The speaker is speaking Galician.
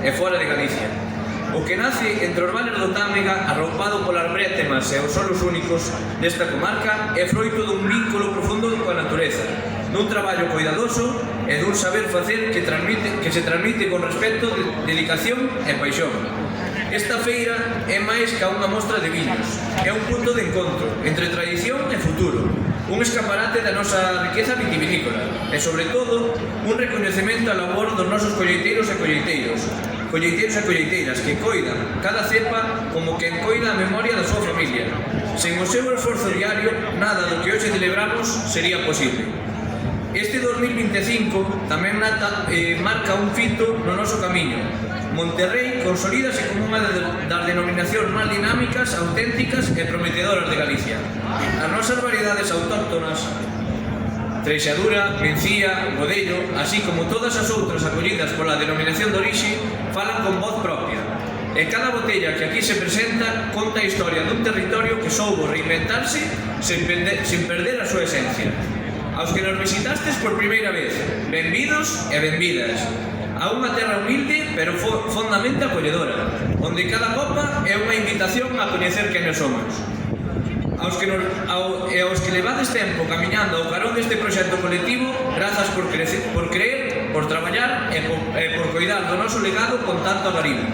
e fora de Galicia. O que nace entre os vales do Támega, arroupado polas brétemas e os solos únicos desta comarca, é froito dun vínculo profundo coa natureza, dun traballo cuidadoso e dun saber facer que se transmite con respeto, dedicación e paixón. Esta feira é máis que unha mostra de viños, é un punto de encontro entre tradición e futuro, un escaparate da nosa riqueza vitivinícola e, sobre todo, un recoñecemento á labor dos nosos colleiteiros e colleiteiras que coidan cada cepa como quen coida a memoria da súa familia. Sen o seu esforzo diario, nada do que hoxe celebramos sería posible. Este 2025 tamén marca un fito no noso camiño. Monterrei consolídase como unha das denominacións máis dinámicas, auténticas e prometedoras de Galicia. As nosas variedades autóctonas, Treixadura, Mencía, Godello, así como todas as outras acollidas pola denominación de orixe, falan con voz propia. E cada botella que aquí se presenta conta a historia dun territorio que soubo reinventarse sen perder a súa esencia. Aos que nos visitastes por primeira vez, benvidos e benvidas a unha terra humilde pero fondamente acolledora, onde cada copa é unha invitación a coñecer quenes somos. Aos que levades tempo camiñando ao carón deste proxecto colectivo, grazas por creer, por traballar e por coidar do noso legado con tanto agarimo.